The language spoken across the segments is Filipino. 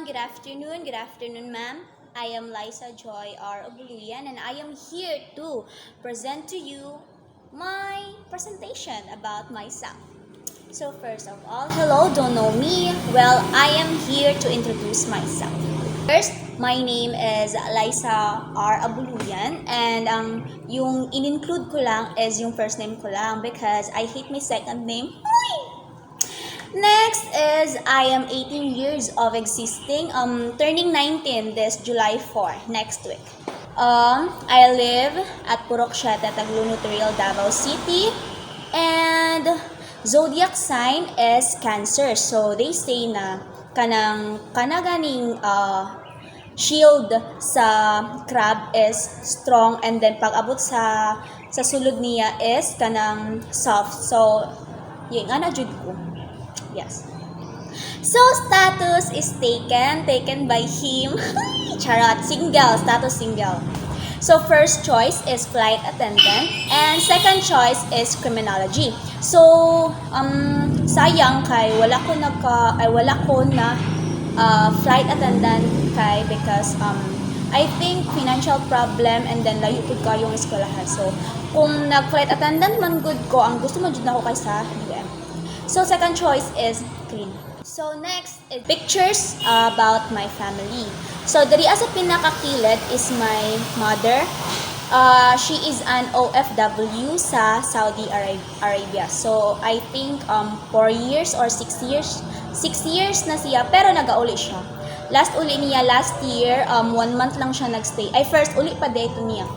everyone. Good afternoon, ma'am. I am Liza Joy R. Obuluyan, and I am here to present to you my presentation about myself. So first of all, hello, don't know me? Well, I am here to introduce myself. First, my name is Liza R. Abuluyan, and yung in-include ko lang is yung first name ko lang because I hate my second name. Next is I am 18 years of existing, turning 19 this July 4, next week. I live at Purok Siete, Tagluno Trail, Davao City, and zodiac sign is Cancer. So they say na kanaganing shield sa crab is strong, and then pag abot sa sulod niya is kanang soft. So yun nga na jud ko. Yes. So, status is taken by him. Charot, status single. So, first choice is flight attendant, and second choice is criminology. So, sayang kay wala ko na flight attendant kay because I think financial problem, and then layo pud ko yung eskwelahan. So, kung nag-flight attendant man good ko, ang gusto mo jud na ako kay sa UM. So, second choice is clean. So, next is pictures about my family. So, diri as a pinakakilid is my mother. She is an OFW sa Saudi Arabia. So, I think 4 years or 6 years. 6 years na siya, pero nag-uli siya. Last uli niya last year, 1 month lang siya nagstay. Ay, first uli pa dito niya.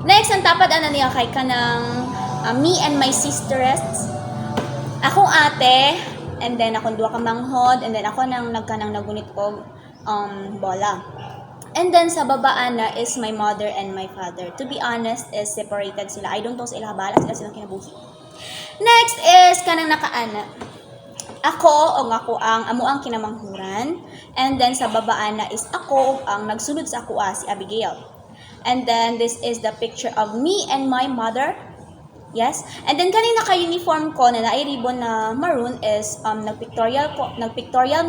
Next, ang tapad niya kay kanang me and my sisters. Akong ate, and then akong duwa ka manghod, and then ako nang nagunit og bola. And then sa babaan na is my mother and my father. To be honest, is separated sila. I don't know sa ilang bala, sila silang kinabuhi. Next is kanang nakaana. Ako ang amo ang kinamanghuran, and then sa babaan na is ako ang nagsulod sa ako si Abigail. And then this is the picture of me and my mother. Yes. And then kanina ka-uniform ko na ribbon na maroon is nagpictorial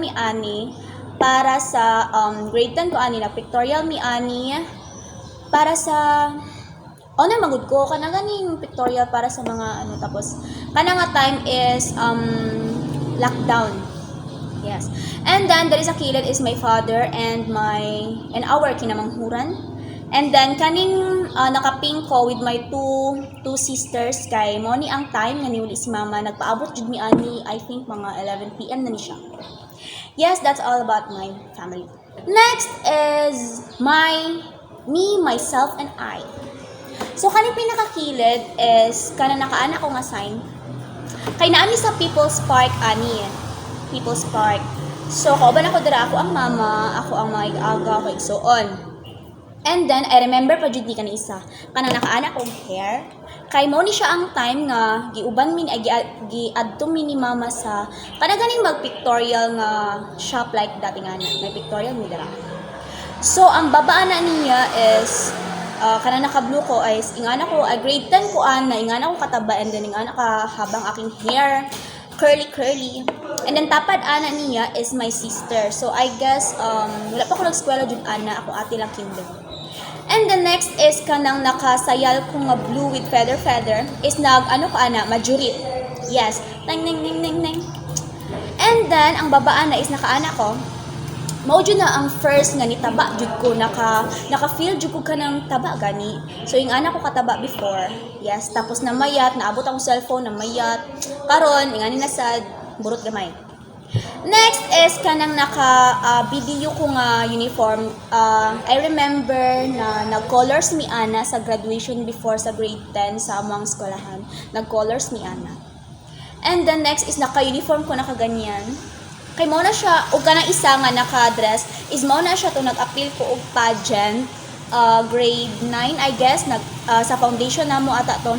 mi ani para sa grade 10 ko ani nagpictorial mi ani para sa na magud ko kana ganing pictorial para sa mga tapos kana nga time is lockdown. Yes. And then there is a kilid is my father and our kinamanghuran. And then kaning nakaping ko with my two sisters kay mo ni ang time nga niuli si mama nagpaabot jud mi ani I think mga 11 PM na ni siya. Yes, that's all about my family. Next is me, myself, and I. So kaning pinakakilid is kana nakaana ko nga sign. Kay naami sa People's Park ani. People's Park. So kauban ako dira ako ang mama, ako ang mga aga, ako igsuon. And then, I remember pa jud ni kana isa. Kanang nakaana kong hair. Kay mo ni siya ang time nga giuban min giadto mi ni mama sa kana ganing mag-pictorial nga shop like dati nga na. May pictorial mi dira. So, ang babaan na niya is kanang naka-blue ko is ingana ko grade 10 ko ingana ko kataba, and then ingana ka habang aking hair curly. And then tapad ana niya is my sister. So, I guess wala pa ko nag-eskwela jud ana, ako ate lang kinder. And the next is kanang nakasayal ko nga blue with feather is majurit. Yes. Nang. And then ang babaan na is nakaana ko. Mao jud na ang first nga nitaba jud ko naka-feel jud ko kanang taba gani. So yung ana ko kataba before. Yes, tapos namayat, naabot ang cellphone namayat. Karon ingani na sad burot gamay. Next is kanang video ko nga uniform. I remember na nag-colors mi ana sa graduation before sa grade 10 sa among eskwelahan. Nag-colors mi ana. And then next is naka-uniform ko nakaganyan. Kay mo na siya og kanang isa nga naka-dress is mo na siya to nag-appeal ko og pageant grade 9 I guess sa foundation namo ata to.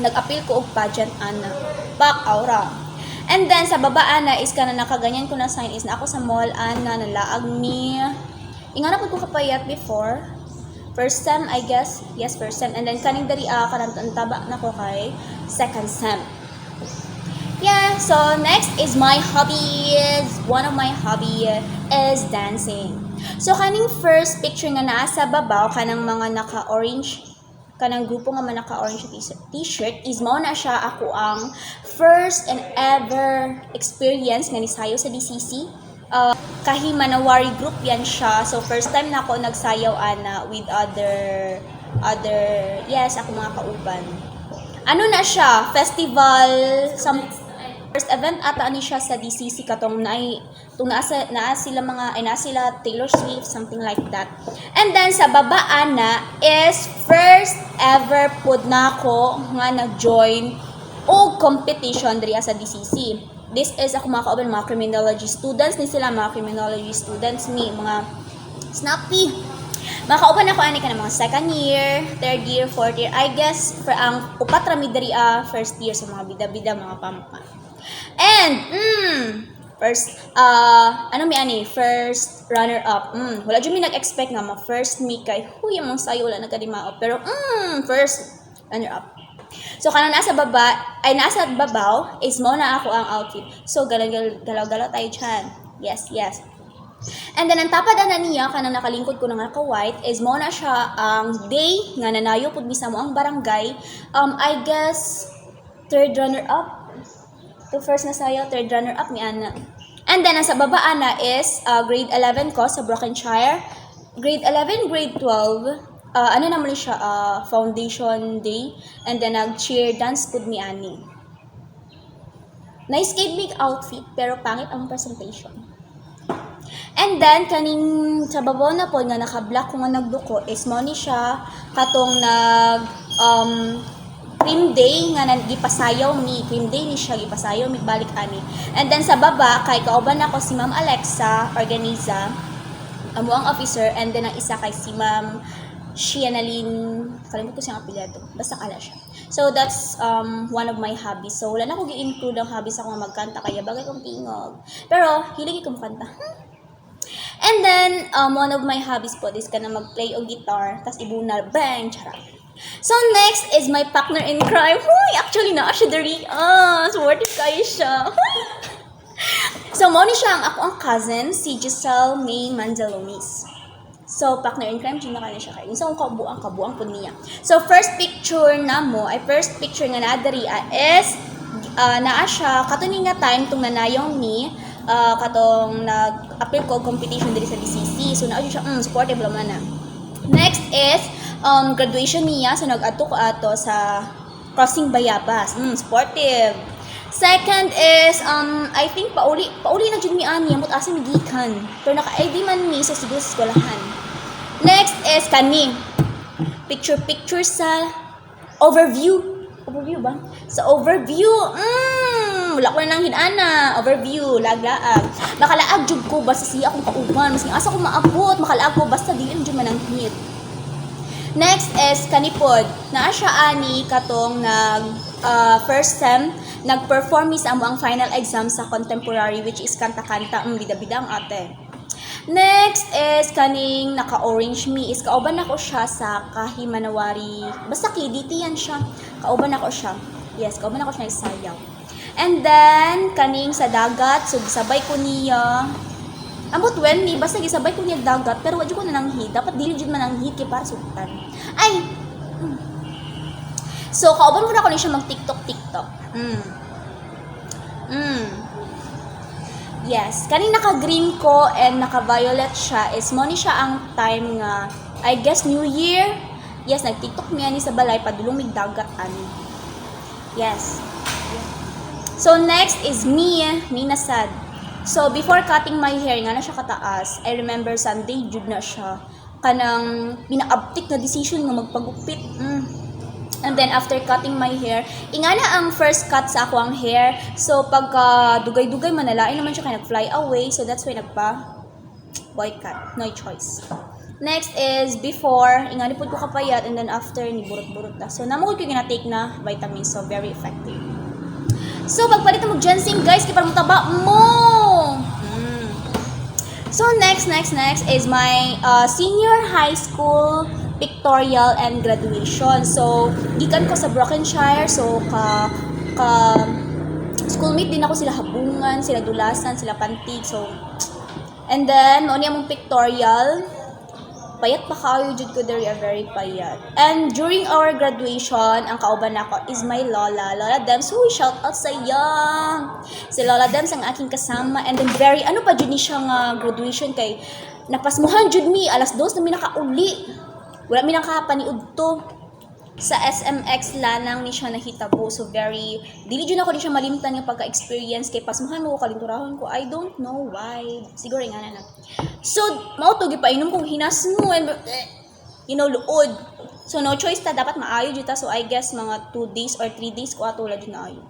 Nag-appeal ko og pageant ana. Back aura. And then, sa babaan na is kana nakaganyan ko na sign is na ako sa mall na nalaag mi. Ingana po ko kapayat before. First sem, I guess. Yes, first sem. And then, kaning dari kanang taba na ko kay second sem. Yeah, so next is my hobbies. One of my hobby is dancing. So kaning first picture nga naa sa babaw kanang mga naka-orange kanang grupo nga man naka-orange t-shirt is mao na siya ako ang first and ever experience nga nisayaw sa DCC. Kahimanawari group yan siya. So first time na ako nagsayaw ana with other yes, ako mga kauban. Ano na siya? Festival, some first event ata ni siya sa DCC katong naa sila Taylor Swift, something like that. And then sa babaan na is first ever pud na ako nga nag-join o competition diri sa DCC. This is ako mga kauban, mga criminology students ni sila, mga criminology students ni mga snappy. Mga kauban ako ani ka ng mga second year, third year, fourth year. I guess for ang upat ra mi diri first year sa mga bida-bida mga pampa. And first first runner up. Wala jud mi nag-expect nga ma-first mi kay huy among sayo wala nagkadimao pero first runner up. So kanang nasa babaw is mo na ako ang outfit. So galaw-galaw tayo dyan. Yes. And then ang tapad na niya kanang nakalingkod ko na nga ka-white is mo na siya ang day nga nanayo pud mismo ang barangay. I guess third runner up. To first na sayo, third runner up ni Ana. And then, nasa babaan na is grade 11 ko sa Brokenshire. Grade 11, grade 12, naman siya, foundation day. And then, nag-cheer dance pud ni Ani. Nice kid big outfit, pero pangit ang presentation. And then, kaning sa babaw na po, nga naka-black ko nga nagduko, is mo ni siya katong cream day nga gipasayaw ni siya gipasayaw mi balik ani. And then sa baba kay kauban ako si Ma'am Alexa Organiza amo ang officer, and then ang isa kay si Ma'am Shianalyn, kalimutan ko siyang apelyido, basta kala siya. So that's one of my hobbies. So wala na ko gi-include ang hobbies ako nga magkanta kaya bagay kong tingog, pero hilig ko kanta. And then one of my hobbies po is kana mag-play og guitar tas ibunal bang charot. So next is my partner in crime. Huy, actually na siya diri. Supportive kayo siya. So mo ni siya ang cousin, si Giselle May Manzalomis. So partner in crime jud na kanya siya kay. So kabuang po niya. So first picture nga na diri is naa siya katuning nga time tung nanayong ni katong nag-appeal ko competition diri sa DCC. So naa siya supportive naman na. Next is graduation niya, so nag-ato ko ato sa Crossing Bayabas. Sportive. Second is I think pauli na jud mi ani amot asa mi gikan. Pero naka-ID man mi so siguro sa eskwelahan. Next is kani picture sa overview ba? Sa overview. Wala ko na nang hinana. Overview, laglaag. Makalaag jud ko basta siya akong kauban. Mas asa ko maabot, makalaag ko basta dili jud man ang hit. Next is kanipod. Naa siya ani katong first sem nag-perform sa amo ang final exam sa contemporary which is kanta-kanta bida-bida ang ate. Next is kaning naka-orange me is kauban ako siya sa Kahimanawari. Basta KDT yan siya. Kauban ako siya. Yes, kauban ako siya nagsayaw. And then kaning sa dagat, so gisabay ko niya. Ambot when ni basta gisabay ko niya dagat pero wadyo ko na nang hit. Dapat dili jud man ang hit kay para sultan. Ay. So kauban ko na ko ni siya mag TikTok. Yes, kaning naka-green ko and naka-violet siya is mo ni siya ang time nga I guess New Year. Yes, nag-TikTok mi ani sa balay padulong mig dagat ani. Yes. So next is me na sad. So before cutting my hair nga na siya kataas, I remember Sunday jud na siya kanang pinaabtik na decision nga magpagupit. And then after cutting my hair, ingana ang first cut sa ako ang hair. So pagka dugay-dugay manalain naman siya kay nag-fly away. So that's why boycott, no choice. Next is before, ingani pud ko kapayat, and then after ni burot-burot na. So namo ko gina-take na vitamins, so very effective. So pagpalit mo ginseng guys, kay para mutaba mo. So next is my senior high school pictorial and graduation. So gikan ko sa Brokenshire, so ka schoolmate din ako, sila habungan, sila dulasan, sila pantig. So And then, mao niya mong pictorial. Payat pa kayo, jud ko diri, very payat. And during our graduation, ang kauban nako is my Lola, Lola Dems. Uy, shout out sa iya. Si Lola Dems ang aking kasama. And then very, ano pa jud ni siya nga graduation kay napasmuhan jud mi, alas 2 na mi nakauli. Wala mi nakapaniud to. Sa SMX lanang ni siya nahitabo. So very, dili jud ako di siya malimtan nga pagka-experience kay pasmuhan mo ko kalinturahon ko. I don't know why. Siguro nga na. So, mao to gipainom kong hinasmo and luod. So no choice ta, dapat maayo jud ta. So I guess mga 2 days or 3 days ko ato jud na ayo.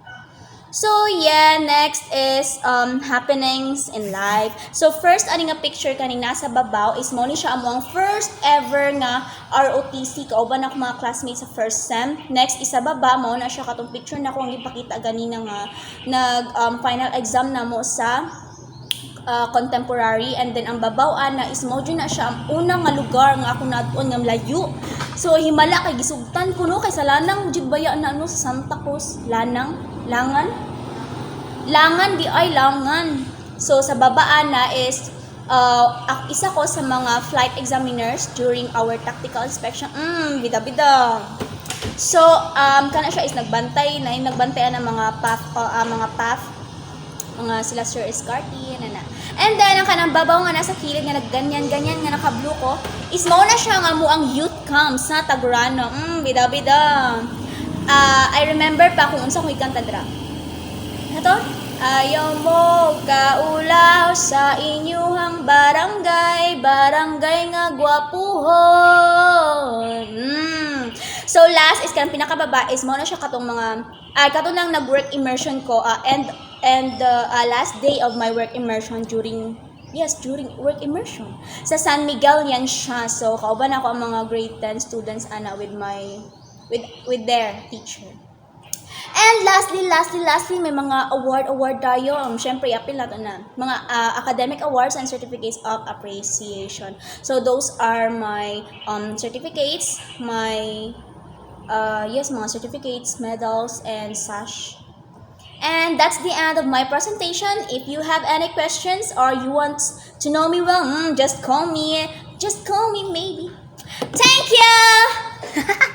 So yeah, next is happenings in life. So first ani nga picture kaning nasa babaw is mo ni siya among first ever nga ROTC kauban ako mga classmates sa first sem. Next isa baba mo na siya katong picture na ko ang ipakita ganina nga nag final exam na mo sa contemporary, and then ang babaw ana is mo na siya ang unang nga lugar nga ako nadton nga layo. So himala kay gisugtan ko no kay sa lanang jud baya na ano sa Santa Cruz, langan di ay langan. So sa babaan na is isa ko sa mga flight examiners during our tactical inspection. Bida. So kana siya is nagbantay ng mga path mga sila Sir Escarty na. And then ang kanang babaw nga nasa kilid nga nagganyan nga naka-blue ko is mao na siya nga mo ang youth camp sa Tagurano. Bida. I remember pa kung unsa ko ikanta dra. Ato? Ayaw mo kaulaw sa inyuhang barangay nga gwapuhon. So last is kanang pinakababa is mo na siya katong mga katong lang nag-work immersion ko and last day of my work immersion during work immersion sa San Miguel yan siya. So kauban ako ang mga grade 10 students ana with with their teacher. And lastly, may mga award tayo. Syempre, apil natin na. Mga academic awards and certificates of appreciation. So, those are my certificates, mga certificates, medals, and such. And that's the end of my presentation. If you have any questions or you want to know me well, just call me maybe. Thank you!